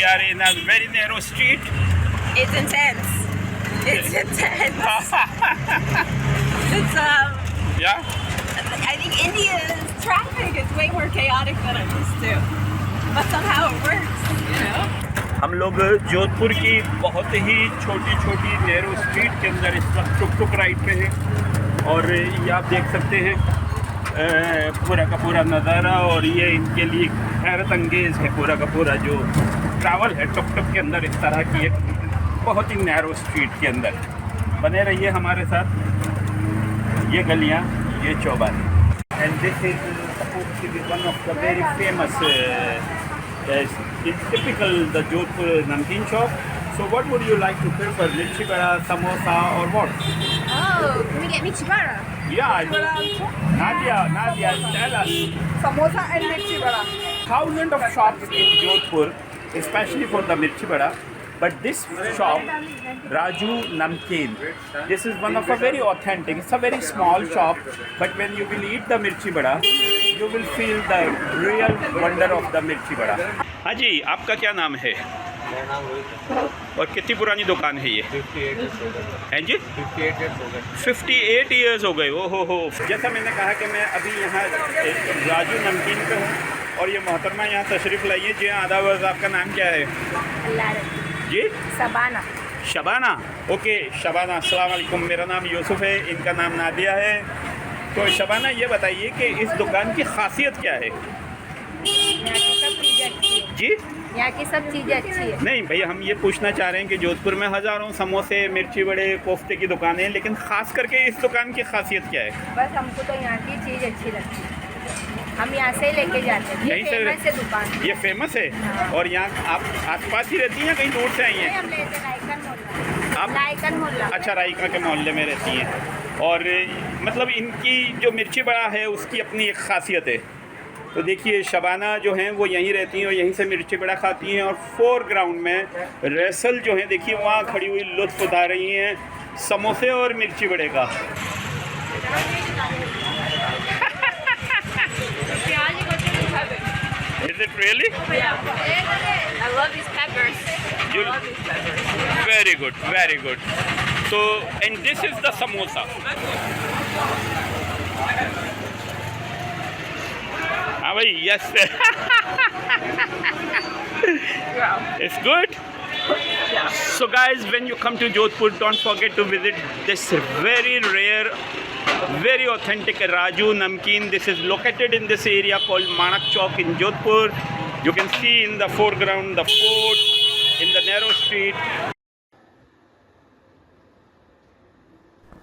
are in a very narrow street. It's intense. It's intense. It's Yeah. I think India's traffic is way more chaotic than I'm used to, but somehow it works, you know. हम लोग जोधपुर की बहुत ही छोटी छोटी narrow street के अंदर इस वक्त टुक राइड पे हैं और ये आप देख सकते हैं पूरा का पूरा नज़ारा और ये इनके लिए हैरत अंगेज़ है पूरा का पूरा जो ट्रैवल है टुक के अंदर इस तरह की एक बहुत ही नैरो स्ट्रीट के अंदर। बने रहिए हमारे साथ। ये गलियाँ, ये चौबारे, and this is one of the very famous it's typical the Jodhpur namkeen shop. So what would you like to prefer, Mirchi Bada, samosa or what? Oh, can we get Mirchi Bada? Yeah, Nadia, tell us. Samosa and Mirchi Bada. Thousands of shops in Jodhpur, especially for the Mirchi Bada. But this shop, Raju Namkeen, this is one of a very authentic. It's a very small shop, but when you will eat the Mirchi Bada, you will feel the real wonder of the Mirchi Bada. हाँ जी, आपका क्या नाम है? मेरा नाम रोहित है। और कितनी पुरानी दुकान है ये? 58 years हो गए। हैं जी? 58 years हो गए। 58 ईयर्स हो गए। ओहो हो। जैसा मैंने कहा कि मैं अभी यहाँ राजू नमकीन पे हूँ और ये मोहतरमा यहाँ तशरीफ़ लाई है। जी हाँ, आदाब, आपका नाम क्या है? जी? Sabana. शबाना। ओके शबाना, अस्सलाम वालेकुम। मेरा नाम यूसुफ है, इनका नाम नादिया है। तो शबाना, ये बताइए कि इस दुकान की खासियत क्या है? यहाँ की सब चीज़ें अच्छी है। जी? यहाँ की सब चीज़ें अच्छी है। नहीं भैया, हम ये पूछना चाह रहे हैं कि जोधपुर में हज़ारों समोसे, मिर्ची बड़े, कोफ्ते की दुकानें हैं, लेकिन ख़ास करके इस दुकान की खासियत क्या है? बस हमको तो यहाँ की चीज़ अच्छी लगती है, हम यहाँ से लेके जाते हैं। ये यहीं से फेमस है दुकान। ये फेमस है। और यहाँ आप आसपास ही रहती हैं या कहीं दूर से आई हैं? हम लेते हैं रायकन मोहल्ला। आप रायकन मोहल्ला। अच्छा, रायका के मोहल्ले में रहती हैं। और मतलब इनकी जो मिर्ची बड़ा है उसकी अपनी एक खासियत है। तो देखिए, शबाना जो हैं वो यहीं रहती हैं और यहीं से मिर्ची बड़ा खाती हैं। और फोरग्राउंड में रेसल जो है, देखिए वहाँ खड़ी हुई लुत्फ़ उठा रही हैं समोसे और मिर्ची बड़े का। Is it really? Yeah. I love these peppers. You very good, very good. So, and this is the samosa. Ah, bhai, yes. It's good. Yeah. So, guys, when you come to Jodhpur, don't forget to visit this very rare, very authentic Raju Namkeen. This is located in this area called Manak Chowk in Jodhpur. You can see in the foreground the fort in the narrow street.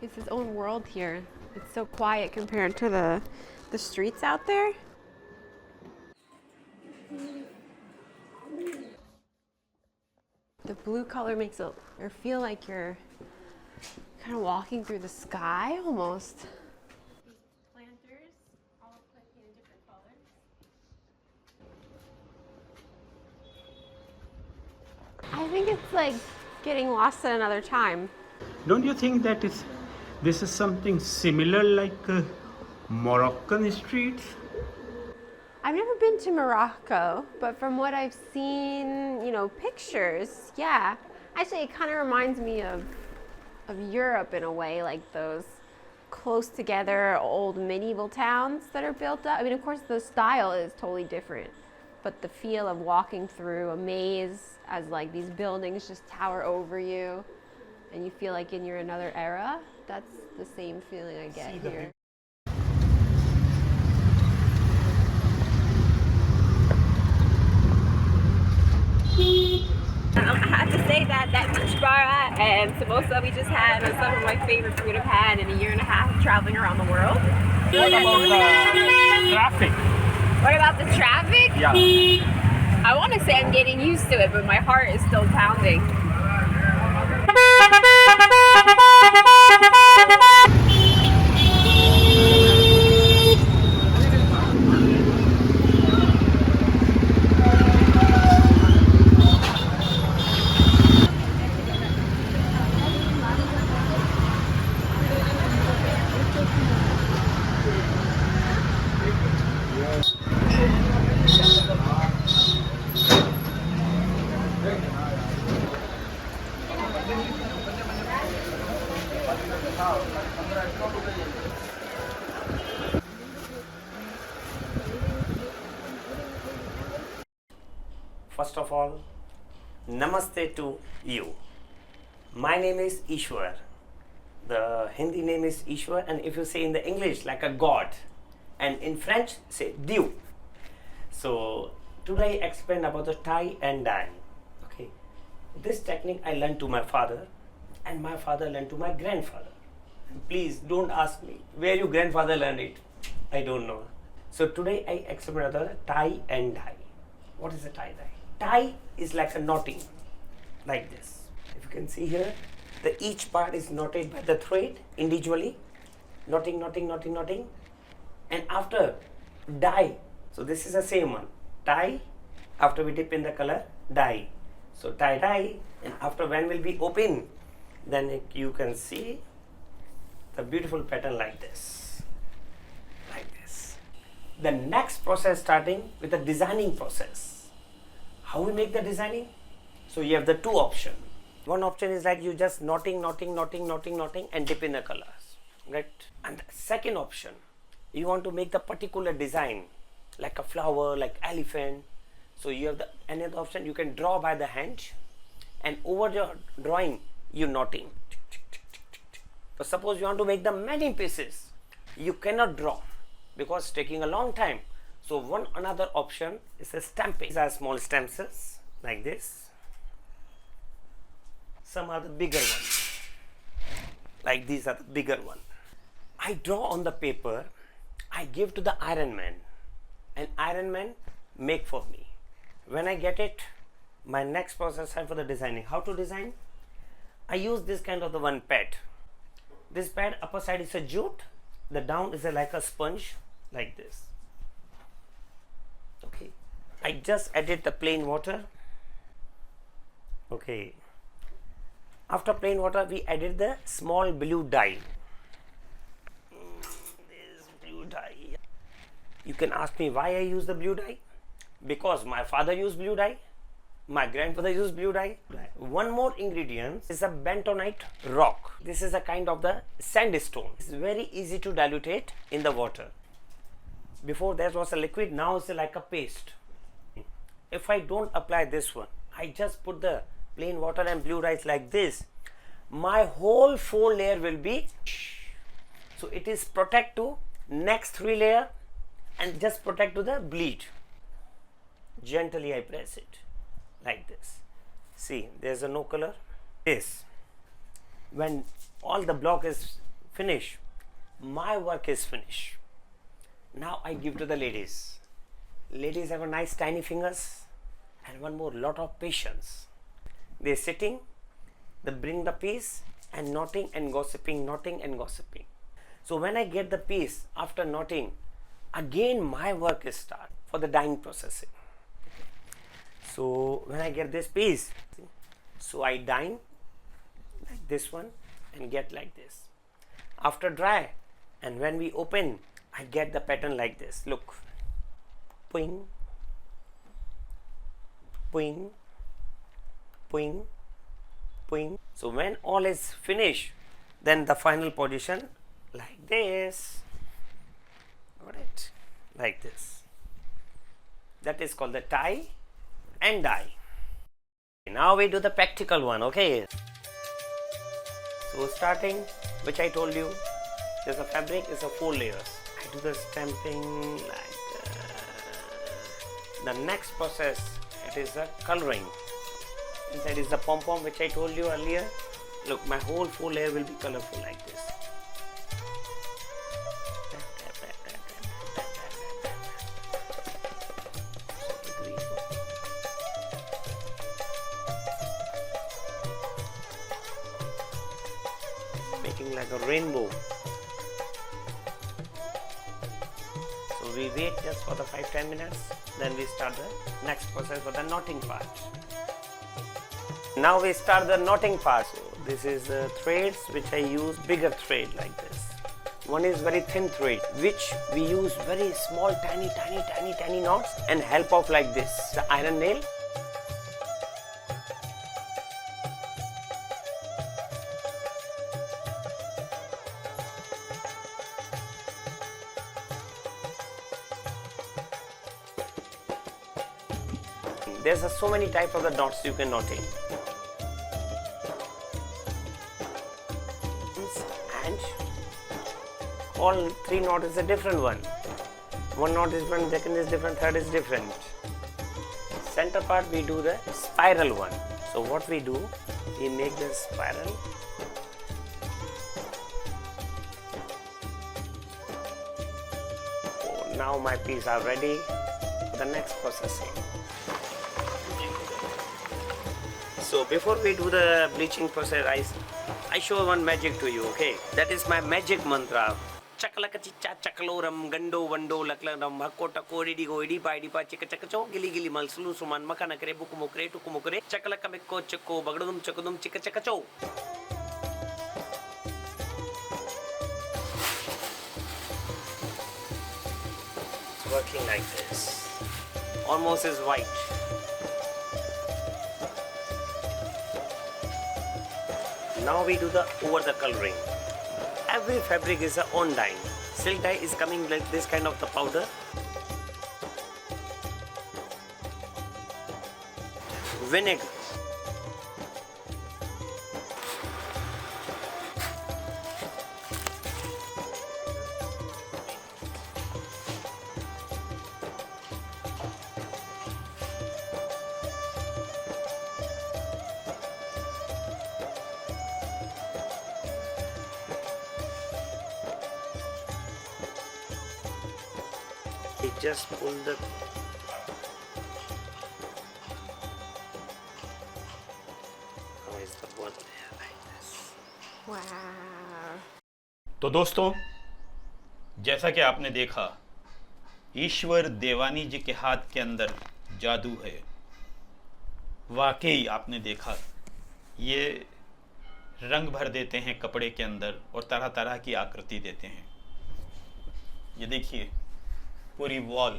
It's its own world here. It's so quiet compared to the streets out there. The blue color makes it feel like you're kind of walking through the sky almost. These planters all put in different colors. I think it's like getting lost at another time. Don't you think that this is something similar like Moroccan streets? I've never been to Morocco, but from what I've seen, pictures, yeah. Actually, it kind of reminds me of Europe in a way, like those close together old medieval towns that are built up. I mean, of course, the style is totally different, but the feel of walking through a maze as like these buildings just tower over you and you feel like you're in another era, that's the same feeling I get here. I have to say that Mirchi Bada and samosa we just had was some of my favorite food I've had in a year and a half of traveling around the world. What about the traffic? What about the traffic? Yeah. I want to say I'm getting used to it, but my heart is still pounding. First of all, Namaste to you. My name is Ishwar. The Hindi name is Ishwar, and if you say in the English like a god, and in French say Dieu. So today I explain about the tie and dye. Okay, this technique I learned to my father, and my father learned to my grandfather. Please don't ask me where your grandfather learned it. I don't know. So today I explain about the tie and dye. What is a tie dye? Tie is like a knotting, like this. If you can see here, each part is knotted by the thread individually, knotting, knotting, knotting, knotting, and after dye. So this is the same one, tie. After we dip in the color, dye. So tie dye, and after when will be open, then you can see the beautiful pattern like this, like this. The next process starting with the designing process. How we make the designing? So you have the two options. One option is like you just knotting, knotting, knotting, knotting, knotting and dip in the colors, right? And the second option, you want to make the particular design like a flower, like elephant. So you have the another option, you can draw by the hand, and over your drawing you knotting. But suppose you want to make the many pieces, you cannot draw because it's taking a long time. So one another option is a stamping. These are small stencils like this. Some are the bigger ones, like these are the bigger one. I draw on the paper, I give to the iron man, and iron man make for me. When I get it, my next process for the designing. How to design? I use this kind of the one pad. This pad upper side is a jute, the down is like a sponge, like this. Okay, I just added the plain water. Okay. After plain water, we added the small blue dye. This blue dye. You can ask me why I use the blue dye. Because my father used blue dye, my grandfather used blue dye. One more ingredient is a bentonite rock. This is a kind of the sandstone. It's very easy to dilute it in the water. Before that was a liquid, now it's like a paste. If I don't apply this one, I just put the plain water and blue rice like this, my whole 4 layer will be, so it is protect to next 3 layer and just protect to the bleed. Gently I press it like this. See, there's a no color. This, when all the block is finished, my work is finished. Now I give to the ladies. Ladies have a nice tiny fingers and one more, lot of patience. They're sitting, they bring the piece and knotting and gossiping, knotting and gossiping. So when I get the piece after knotting, again my work is start for the dyeing processing. So when I get this piece, so I dye like this one and get like this. After dry, and when we open, I get the pattern like this. Look, puing, puing, puing, puing. So when all is finished, then the final position like this. Got it? Like this. That is called the tie and dye. Now we do the practical one. Okay. So starting, which I told you, there's a fabric, is a 4 layers. I do the stamping like the next process, it is the coloring. Inside is the pom-pom which I told you earlier. Look, my whole 4 layer will be colorful like this. Making like a rainbow. So we wait just for the 5-10 minutes, then we start the next process for the knotting part. Now we start the knotting part. So this is the threads which I use, bigger thread like this. One is very thin thread which we use very small tiny knots and help of like this, the iron nail. There's so many types of the knots you can knot in. And all 3 knots is a different one. One knot is different, second is different, third is different. Center part we do the spiral one. So what we do, we make the spiral. Oh, now my piece are ready for the next processing. So before we do the bleaching process, I show one magic to you, okay? That is my magic mantra. Chakalaka chicha chakaloram gando vando laklanam hakota koridi goidi paidi pa chika chakacho gili gili malsulu suman makana kare bukumukre tukumukre chakalaka mekko chakko bagdum chakudum chika chakacho. It's working like this. Almost is white. Now we do the over the coloring. Every fabric is a own dye. Silk dye is coming like this kind of the powder. Vinegar. We just pull the one there like this. Wow. तो दोस्तों, जैसा कि आपने देखा, ईश्वर देवानी जी के हाथ के अंदर जादू है। वाकई आपने देखा, ये रंग भर देते हैं कपड़े के अंदर और तरह तरह की आकृति देते हैं। ये देखिए, पूरी वॉल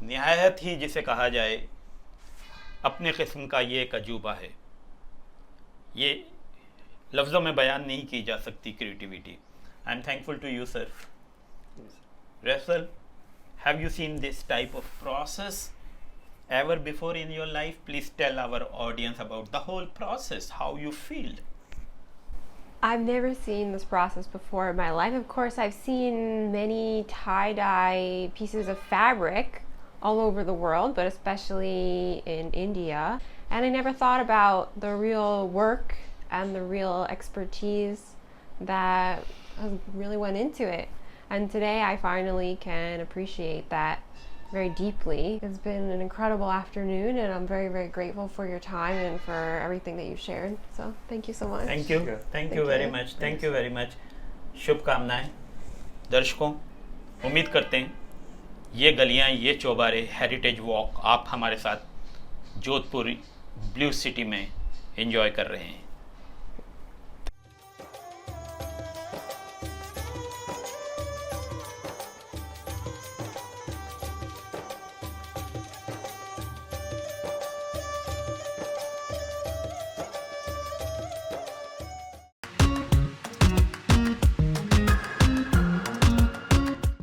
निहायत ही जिसे कहा जाए अपने किस्म का ये एक अजूबा है। ये लफ्ज़ों में बयान नहीं की जा सकती creativity. I am thankful to you sir. Russell, have you seen this type of process ever before in your life? Please tell our audience about the whole process, how you feel. I've never seen this process before in my life. Of course, I've seen many tie-dye pieces of fabric all over the world, but especially in India. And I never thought about the real work and the real expertise that really went into it. And today I finally can appreciate that very deeply. It's been an incredible afternoon, and I'm very, very grateful for your time and for everything that you've shared. So thank you so much. Thank you. Thank you very much. Thank you very much. शुभकामनाएं दर्शकों। उम्मीद करते हैं ये गलियां, ये चौबारे, heritage walk आप हमारे साथ जोधपुर ब्लू सिटी में एंजॉय कर रहे हैं।